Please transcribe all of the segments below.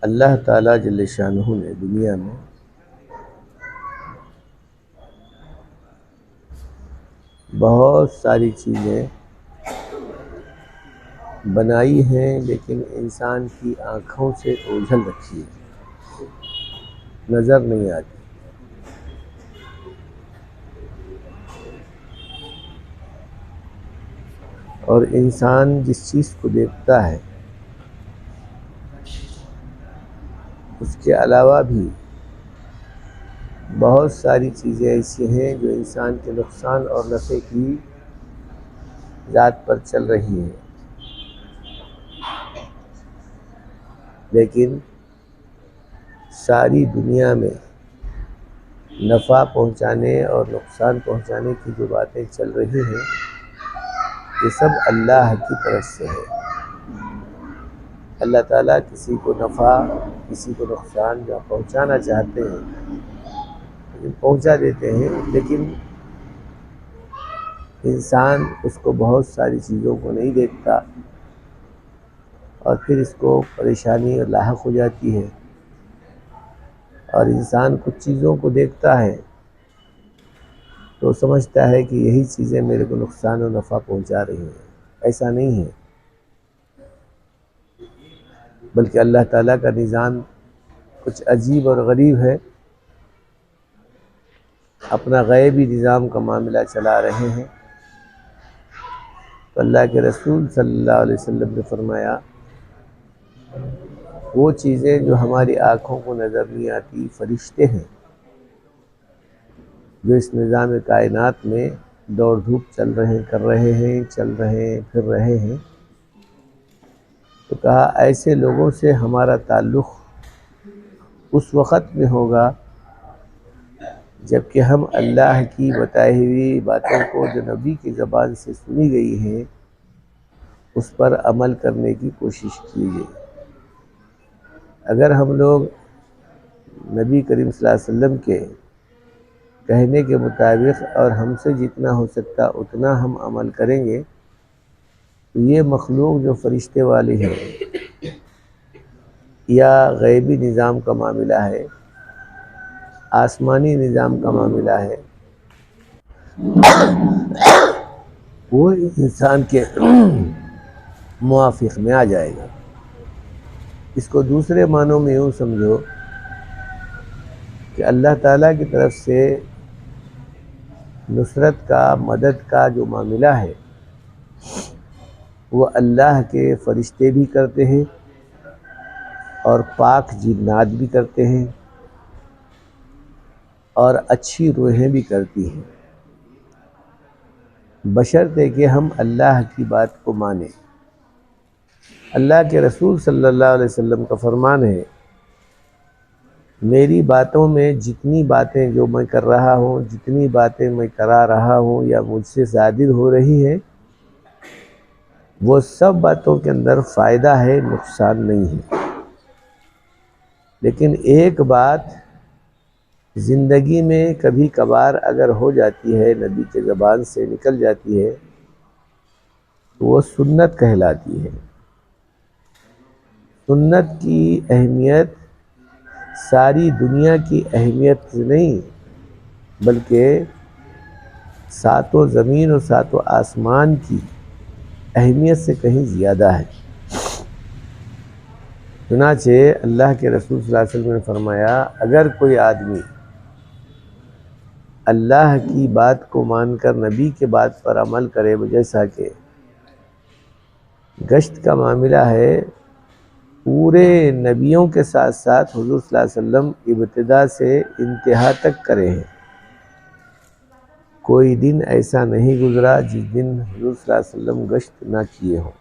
اللہ تعالیٰ جل شانہ نے دنیا میں بہت ساری چیزیں بنائی ہیں، لیکن انسان کی آنکھوں سے اوجھل رکھی ہے، نظر نہیں آتی۔ اور انسان جس چیز کو دیکھتا ہے اس کے علاوہ بھی بہت ساری چیزیں ایسی ہیں جو انسان کے نقصان اور نفع کی ذات پر چل رہی ہیں، لیکن ساری دنیا میں نفع پہنچانے اور نقصان پہنچانے کی جو باتیں چل رہی ہیں یہ سب اللہ کی طرف سے ہے۔ اللہ تعالیٰ کسی کو نفع کسی کو نقصان جو پہنچانا چاہتے ہیں پہنچا دیتے ہیں، لیکن انسان اس کو بہت ساری چیزوں کو نہیں دیکھتا اور پھر اس کو پریشانی اور لاحق ہو جاتی ہے۔ اور انسان کچھ چیزوں کو دیکھتا ہے تو سمجھتا ہے کہ یہی چیزیں میرے کو نقصان و نفع پہنچا رہی ہیں، ایسا نہیں ہے، بلکہ اللہ تعالیٰ کا نظام کچھ عجیب اور غریب ہے۔ اپنا غیبی نظام کا معاملہ چلا رہے ہیں، تو اللہ کے رسول صلی اللہ علیہ وسلم نے فرمایا وہ چیزیں جو ہماری آنکھوں کو نظر نہیں آتی، فرشتے ہیں جو اس نظام کائنات میں دوڑ دھوپ چل رہے ہیں پھر رہے ہیں، تو کہا ایسے لوگوں سے ہمارا تعلق اس وقت میں ہوگا جبکہ ہم اللہ کی بتائی ہوئی باتوں کو جو نبی کی زبان سے سنی گئی ہیں اس پر عمل کرنے کی کوشش کیجیے۔ اگر ہم لوگ نبی کریم صلی اللہ علیہ وسلم کے کہنے کے مطابق اور ہم سے جتنا ہو سکتا اتنا ہم عمل کریں گے تو یہ مخلوق جو فرشتے والی ہے یا غیبی نظام کا معاملہ ہے، آسمانی نظام کا معاملہ ہے، وہ انسان کے موافق میں آ جائے گا۔ اس کو دوسرے معنوں میں یوں سمجھو کہ اللہ تعالیٰ کی طرف سے نصرت کا مدد کا جو معاملہ ہے وہ اللہ کے فرشتے بھی کرتے ہیں اور پاک جنات بھی کرتے ہیں اور اچھی روحیں بھی کرتی ہیں، بشرطے کہ ہم اللہ کی بات کو مانیں۔ اللہ کے رسول صلی اللہ علیہ وسلم کا فرمان ہے میری باتوں میں جتنی باتیں جو میں کر رہا ہوں، جتنی باتیں میں کرا رہا ہوں یا مجھ سے صادر ہو رہی ہیں، وہ سب باتوں کے اندر فائدہ ہے، نقصان نہیں ہے، لیکن ایک بات زندگی میں کبھی کبھار اگر ہو جاتی ہے، نبی کے زبان سے نکل جاتی ہے تو وہ سنت کہلاتی ہے۔ سنت کی اہمیت ساری دنیا کی اہمیت سے نہیں بلکہ ساتوں زمین اور ساتوں آسمان کی اہمیت سے کہیں زیادہ ہے۔ چنانچہ اللہ کے رسول صلی اللہ علیہ وسلم نے فرمایا اگر کوئی آدمی اللہ کی بات کو مان کر نبی کے بات پر عمل کرے، جیسا کہ گشت کا معاملہ ہے، پورے نبیوں کے ساتھ ساتھ حضور صلی اللہ علیہ وسلم ابتدا سے انتہا تک کرے ہیں، کوئی دن ایسا نہیں گزرا جس دن حضور صلی اللہ علیہ وسلم گشت نہ کیے ہوں۔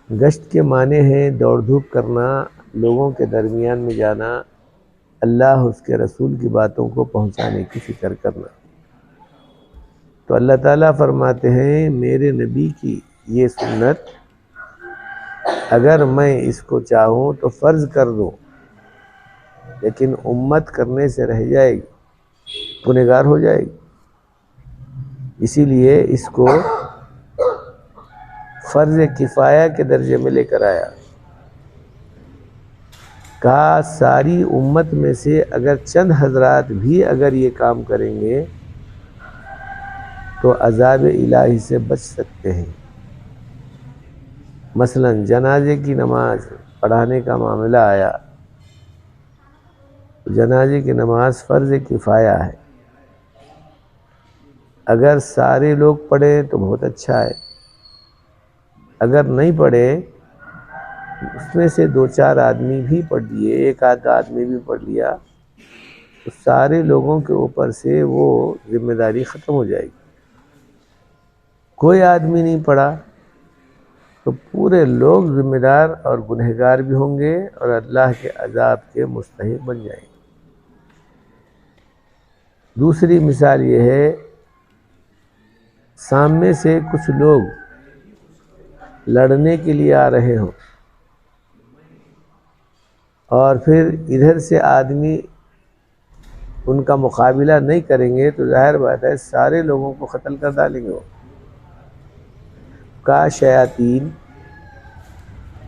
گشت کے معنی ہے دوڑ دھوپ کرنا، لوگوں کے درمیان میں جانا، اللہ اس کے رسول کی باتوں کو پہنچانے کی فکر کرنا۔ تو اللہ تعالیٰ فرماتے ہیں میرے نبی کی یہ سنت اگر میں اس کو چاہوں تو فرض کر دوں، لیکن امت کرنے سے رہ جائے گی، گنہگار ہو جائے گی، اسی لیے اس کو فرض کفایہ کے درجے میں لے کر آیا۔ کہا ساری امت میں سے اگر چند حضرات بھی اگر یہ کام کریں گے تو عذاب الہی سے بچ سکتے ہیں۔ مثلا جنازے کی نماز پڑھانے کا معاملہ آیا، جنازے کی نماز فرض کفایہ ہے، اگر سارے لوگ پڑھیں تو بہت اچھا ہے، اگر نہیں پڑھے اس میں سے 2-4 آدمی بھی پڑھ لیے، ایک آدھ آدمی بھی پڑھ لیا تو سارے لوگوں کے اوپر سے وہ ذمہ داری ختم ہو جائے گی۔ کوئی آدمی نہیں پڑھا تو پورے لوگ ذمہ دار اور گنہگار بھی ہوں گے اور اللہ کے عذاب کے مستحق بن جائیں گے۔ دوسری مثال یہ ہے، سامنے سے کچھ لوگ لڑنے کے لیے آ رہے ہوں اور پھر ادھر سے آدمی ان کا مقابلہ نہیں کریں گے تو ظاہر بات ہے سارے لوگوں کو قتل کر ڈالیں گے وہ۔ کا شیاطین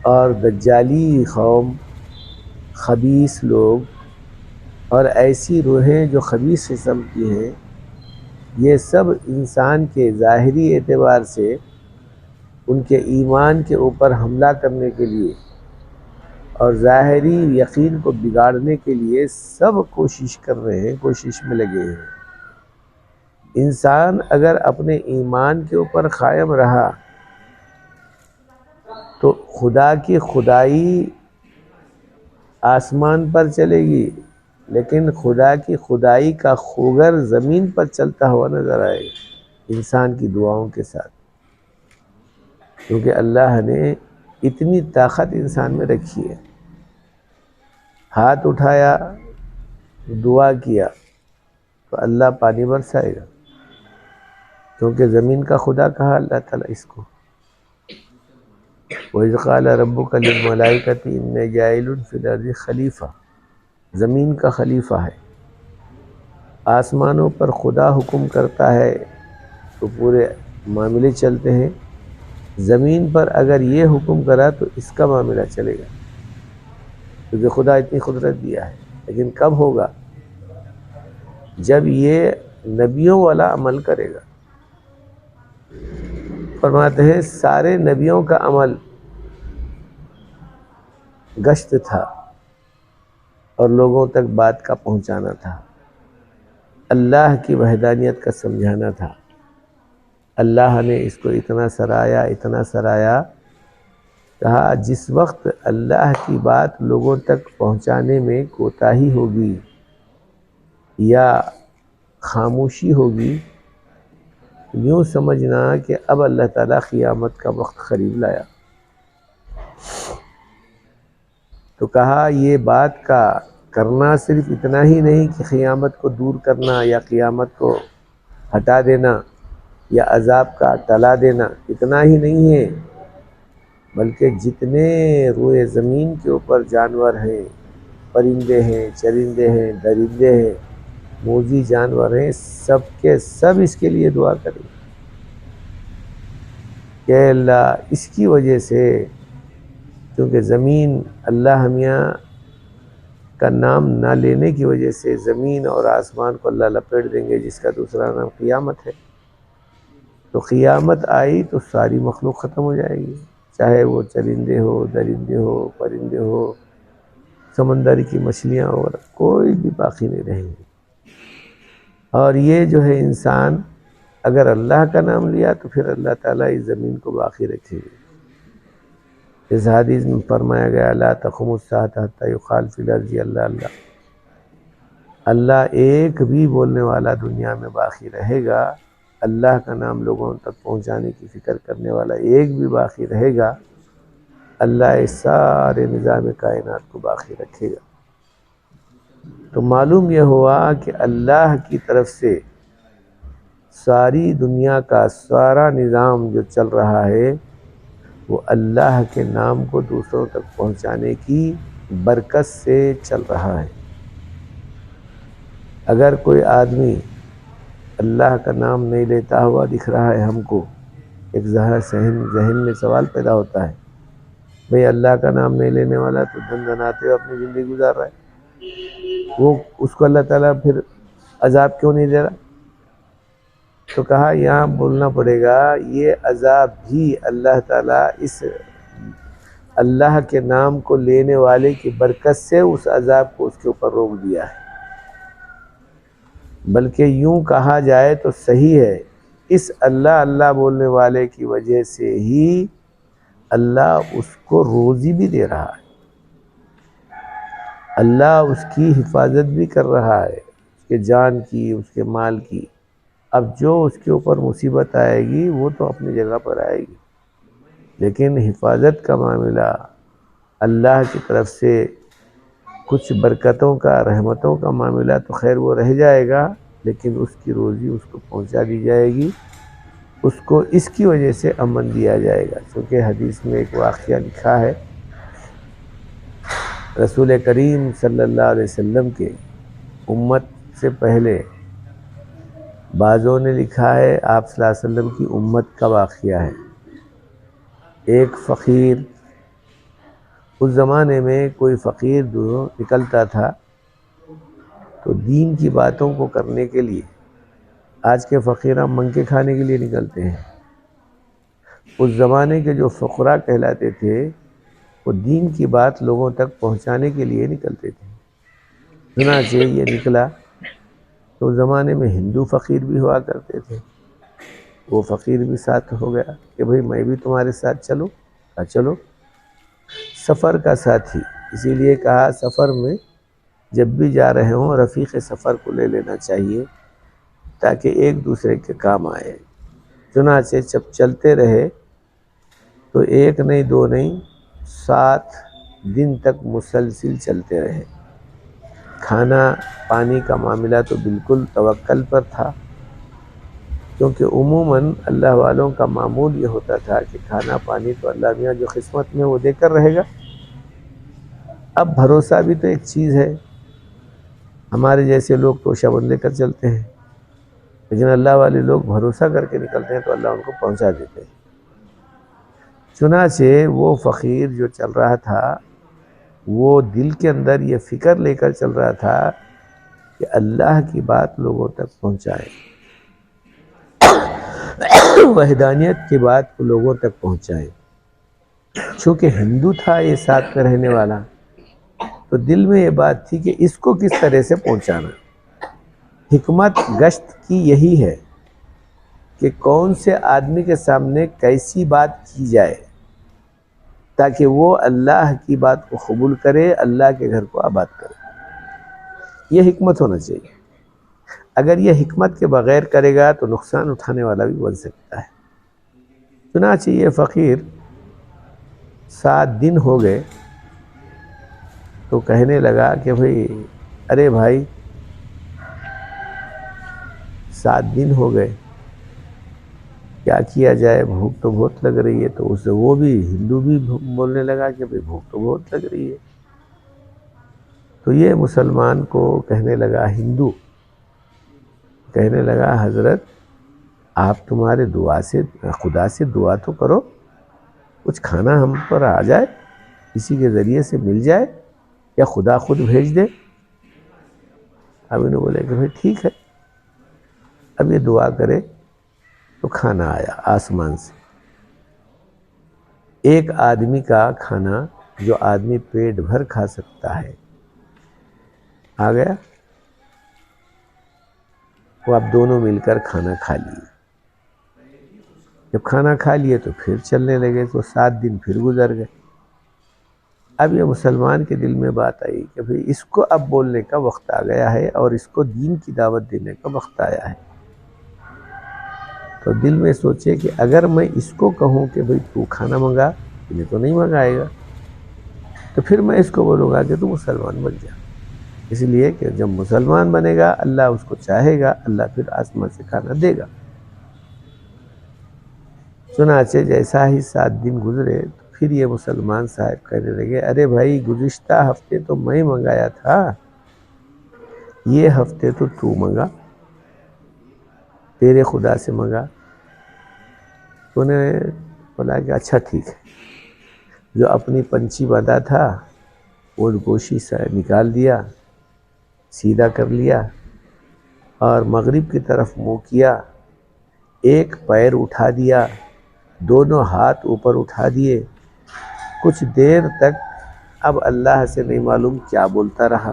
اور دجالی قوم، خبیث لوگ اور ایسی روحیں جو خبیث قسم کی ہیں، یہ سب انسان کے ظاہری اعتبار سے ان کے ایمان کے اوپر حملہ کرنے کے لیے اور ظاہری یقین کو بگاڑنے کے لیے سب کوشش کر رہے ہیں، کوشش میں لگے ہیں۔ انسان اگر اپنے ایمان کے اوپر قائم رہا تو خدا کی خدائی آسمان پر چلے گی، لیکن خدا کی خدائی کا خوگر زمین پر چلتا ہوا نظر آئے گا انسان کی دعاؤں کے ساتھ، کیونکہ اللہ نے اتنی طاقت انسان میں رکھی ہے۔ ہاتھ اٹھایا، دعا کیا تو اللہ پانی برسائے گا، کیونکہ زمین کا خدا کہا اللہ تعالیٰ اس کو۔ وَإِذْ قَالَ رَبُّكَ لِلْمَلَائِكَةِ إِنِّي جَاعِلٌ فِي الْأَرْضِ خلیفہ، زمین کا خلیفہ ہے۔ آسمانوں پر خدا حکم کرتا ہے تو پورے معاملے چلتے ہیں، زمین پر اگر یہ حکم کرا تو اس کا معاملہ چلے گا، کیونکہ خدا اتنی قدرت دیا ہے۔ لیکن کب ہوگا؟ جب یہ نبیوں والا عمل کرے گا۔ فرماتے ہیں سارے نبیوں کا عمل گشت تھا اور لوگوں تک بات کا پہنچانا تھا، اللہ کی وحدانیت کا سمجھانا تھا۔ اللہ نے اس کو اتنا سرایا، اتنا سرایا، کہا جس وقت اللہ کی بات لوگوں تک پہنچانے میں کوتاہی ہوگی یا خاموشی ہوگی، یوں سمجھنا کہ اب اللہ تعالیٰ قیامت کا وقت قریب لایا۔ تو کہا یہ بات کا کرنا صرف اتنا ہی نہیں کہ قیامت کو دور کرنا یا قیامت کو ہٹا دینا یا عذاب کا ٹلا دینا، اتنا ہی نہیں ہے، بلکہ جتنے روئے زمین کے اوپر جانور ہیں، پرندے ہیں، چرندے ہیں، درندے ہیں، موذی جانور ہیں، سب کے سب اس کے لیے دعا کریں کہ اللہ اس کی وجہ سے، کیونکہ زمین اللہ میاں کا نام نہ لینے کی وجہ سے زمین اور آسمان کو اللہ لپیٹ دیں گے، جس کا دوسرا نام قیامت ہے۔ تو قیامت آئی تو ساری مخلوق ختم ہو جائے گی، چاہے وہ چرندے ہو، درندے ہو، پرندے ہو، سمندر کی مچھلیاں ہو، کوئی بھی باقی نہیں رہیں گی۔ اور یہ جو ہے انسان اگر اللہ کا نام لیا تو پھر اللہ تعالیٰ اس زمین کو باقی رکھے گی۔ اس حدیث میں فرمایا گیا لا تقوم الساعة حتى يقال في الارض اللہ اللہ، اللہ ایک بھی بولنے والا دنیا میں باقی رہے گا، اللہ کا نام لوگوں تک پہنچانے کی فکر کرنے والا ایک بھی باقی رہے گا، اللہ اس سارے نظام کائنات کو باقی رکھے گا۔ تو معلوم یہ ہوا کہ اللہ کی طرف سے ساری دنیا کا سارا نظام جو چل رہا ہے وہ اللہ کے نام کو دوسروں تک پہنچانے کی برکت سے چل رہا ہے۔ اگر کوئی آدمی اللہ کا نام نہیں لیتا ہوا دکھ رہا ہے ہم کو، ایک ذہن میں سوال پیدا ہوتا ہے بھئی اللہ کا نام نہیں لینے والا تو دن دناتے ہوئے اپنی زندگی گزار رہا ہے، وہ اس کو اللہ تعالیٰ پھر عذاب کیوں نہیں دے رہا؟ تو کہا یہاں بولنا پڑے گا یہ عذاب بھی اللہ تعالیٰ اس اللہ کے نام کو لینے والے کی برکت سے اس عذاب کو اس کے اوپر روک دیا ہے۔ بلکہ یوں کہا جائے تو صحیح ہے، اس اللہ اللہ بولنے والے کی وجہ سے ہی اللہ اس کو روزی بھی دے رہا ہے، اللہ اس کی حفاظت بھی کر رہا ہے، اس کے جان کی، اس کے مال کی۔ اب جو اس کے اوپر مصیبت آئے گی وہ تو اپنی جگہ پر آئے گی، لیکن حفاظت کا معاملہ، اللہ کی طرف سے کچھ برکتوں کا، رحمتوں کا معاملہ تو خیر وہ رہ جائے گا، لیکن اس کی روزی اس کو پہنچا دی جائے گی، اس کو اس کی وجہ سے امن دیا جائے گا۔ چونکہ حدیث میں ایک واقعہ لکھا ہے، رسول کریم صلی اللہ علیہ وسلم کے امت سے پہلے بعضوں نے لکھا ہے آپ صلی اللہ علیہ وسلم کی امت کا واقعہ ہے۔ ایک فقیر، اس زمانے میں کوئی فقیر جو نکلتا تھا تو دین کی باتوں کو کرنے کے لیے، آج کے فقیراں منگے کھانے کے لیے نکلتے ہیں، اس زمانے کے جو فقراء کہلاتے تھے وہ دین کی بات لوگوں تک پہنچانے کے لیے نکلتے تھے۔ چنانچہ یہ نکلا تو اس زمانے میں ہندو فقیر بھی ہوا کرتے تھے، وہ فقیر بھی ساتھ ہو گیا کہ بھئی میں بھی تمہارے ساتھ چلوں، چلو۔ سفر کا ساتھی، اسی لیے کہا سفر میں جب بھی جا رہے ہوں رفیق سفر کو لے لینا چاہیے تاکہ ایک دوسرے کے کام آئے۔ چنانچہ جب چلتے رہے تو ایک نہیں دو نہیں 7 دن تک مسلسل چلتے رہے۔ کھانا پانی کا معاملہ تو بالکل توکل پر تھا، کیونکہ عموماً اللہ والوں کا معمول یہ ہوتا تھا کہ کھانا پانی تو اللہ میاں جو قسمت میں وہ دے کر رہے گا۔ اب بھروسہ بھی تو ایک چیز ہے، ہمارے جیسے لوگ توشہ بند لے کر چلتے ہیں، لیکن اللہ والے لوگ بھروسہ کر کے نکلتے ہیں تو اللہ ان کو پہنچا دیتے ہیں۔ چنانچہ وہ فقیر جو چل رہا تھا وہ دل کے اندر یہ فکر لے کر چل رہا تھا کہ اللہ کی بات لوگوں تک پہنچائے، وحدانیت کی بات کو لوگوں تک پہنچائے۔ چونکہ ہندو تھا یہ ساتھ میں رہنے والا، تو دل میں یہ بات تھی کہ اس کو کس طرح سے پہنچانا۔ حکمت گشت کی یہی ہے کہ کون سے آدمی کے سامنے کیسی بات کی جائے تاکہ وہ اللہ کی بات کو قبول کرے، اللہ کے گھر کو آباد کرے۔ یہ حکمت ہونا چاہیے۔ اگر یہ حکمت کے بغیر کرے گا تو نقصان اٹھانے والا بھی بن سکتا ہے۔ چنانچہ یہ فقیر 7 دن ہو گئے تو کہنے لگا کہ بھئی ارے بھائی 7 دن ہو گئے، کیا کیا جائے، بھوک تو بہت لگ رہی ہے۔ تو اسے وہ بھی ہندو بھی بولنے لگا کہ بھئی بھوک تو بہت لگ رہی ہے۔ تو یہ مسلمان کو کہنے لگا، ہندو کہنے لگا حضرت آپ تمہارے دعا سے، خدا سے دعا تو کرو، کچھ کھانا ہم پر آ جائے، کسی کے ذریعے سے مل جائے، یا خدا خود بھیج دے۔ اب انہوں نے بولے کہ بھئی ٹھیک ہے۔ اب یہ دعا کرے تو کھانا آیا آسمان سے، ایک آدمی کا کھانا جو آدمی پیٹ بھر کھا سکتا ہے آ گیا۔ وہ اب دونوں مل کر کھانا کھا لیے۔ جب کھانا کھا لیے تو پھر چلنے لگے، تو 7 دن پھر گزر گئے۔ اب یہ مسلمان کے دل میں بات آئی کہ بھئی اس کو اب بولنے کا وقت آ گیا ہے اور اس کو دین کی دعوت دینے کا وقت آیا ہے۔ تو دل میں سوچے کہ اگر میں اس کو کہوں کہ بھئی تو کھانا منگا، انہیں تو نہیں منگائے گا، تو پھر میں اس کو بولوں گا کہ تو مسلمان بن جا۔ اس لیے کہ جب مسلمان بنے گا اللہ اس کو چاہے گا، اللہ پھر آسمان سے کھانا دے گا۔ چنانچہ جیسا ہی 7 دن گزرے تو پھر یہ مسلمان صاحب کہنے لگے ارے بھائی گزشتہ ہفتے تو میں منگایا تھا، یہ ہفتے تو منگا، تیرے خدا سے منگا۔ تو نے بولا کہ اچھا ٹھیک ہے۔ جو اپنی پنچھی باندھا تھا وہ گوشی سے نکال دیا، سیدھا کر لیا اور مغرب کی طرف منہ کیا، ایک پیر اٹھا دیا، دونوں ہاتھ اوپر اٹھا دیے، کچھ دیر تک اب اللہ سے نہیں معلوم کیا بولتا رہا،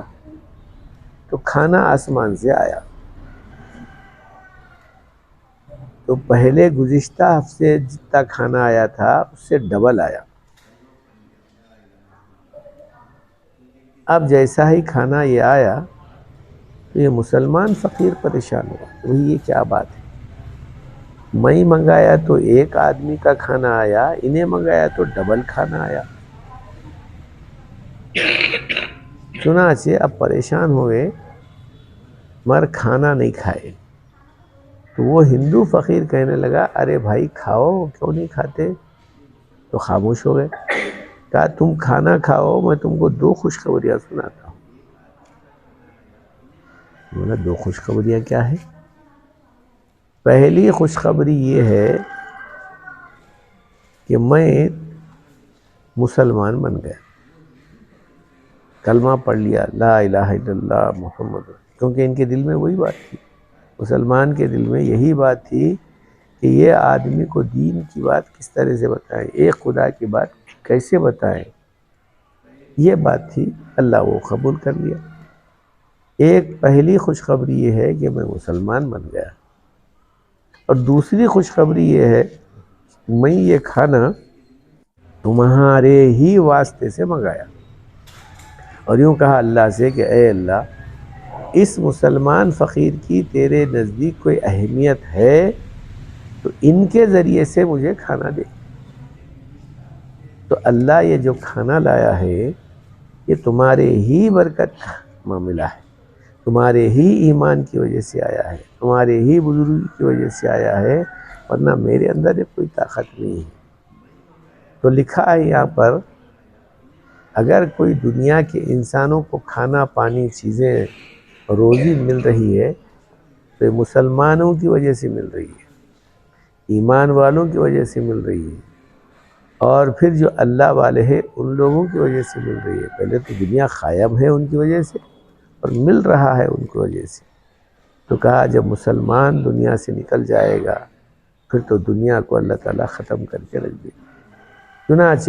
تو کھانا آسمان سے آیا۔ تو پہلے گزشتہ ہفتے جتنا کھانا آیا تھا اس سے ڈبل آیا۔ اب جیسا ہی کھانا یہ آیا تو یہ مسلمان فقیر پریشان ہوا، وہی یہ کیا بات ہے، میں منگایا تو ایک آدمی کا کھانا آیا، انہیں منگایا تو ڈبل کھانا آیا۔ چنانچہ اب پریشان ہوئے مگر کھانا نہیں کھائے، تو وہ ہندو فقیر کہنے لگا ارے بھائی کھاؤ، کیوں نہیں کھاتے؟ تو خاموش ہو گئے۔ کہا تم کھانا کھاؤ، میں تم کو 2 خوشخبریاں سناتا ہوں۔ بولا 2 خوشخبریاں کیا ہے؟ پہلی خوشخبری یہ ہے کہ میں مسلمان بن گیا، کلمہ پڑھ لیا، لا الہ الا اللہ محمد، کیونکہ ان کے دل میں وہی بات تھی، مسلمان کے دل میں یہی بات تھی کہ یہ آدمی کو دین کی بات کس طرح سے بتائیں، ایک خدا کی بات کیسے بتائیں، یہ بات تھی۔ اللہ وہ قبول کر لیا۔ ایک پہلی خوشخبری یہ ہے کہ میں مسلمان بن گیا، اور دوسری خوشخبری یہ ہے میں یہ کھانا تمہارے ہی واسطے سے منگایا، اور یوں کہا اللہ سے کہ اے اللہ اس مسلمان فقیر کی تیرے نزدیک کوئی اہمیت ہے تو ان کے ذریعے سے مجھے کھانا دے۔ تو اللہ یہ جو کھانا لایا ہے یہ تمہارے ہی برکت کا معاملہ ہے، تمہارے ہی ایمان کی وجہ سے آیا ہے، تمہارے ہی بزرگی کی وجہ سے آیا ہے، ورنہ میرے اندر کوئی طاقت نہیں ہے۔ تو لکھا ہے یہاں پر اگر کوئی دنیا کے انسانوں کو کھانا پانی چیزیں روزی مل رہی ہے تو مسلمانوں کی وجہ سے مل رہی ہے، ایمان والوں کی وجہ سے مل رہی ہے، اور پھر جو اللہ والے ہیں ان لوگوں کی وجہ سے مل رہی ہے۔ پہلے تو دنیا قائم ہے ان کی وجہ سے اور مل رہا ہے ان کی وجہ سے۔ تو کہا جب مسلمان دنیا سے نکل جائے گا پھر تو دنیا کو اللہ تعالیٰ ختم کر کے رکھ دے گا۔ چنانچہ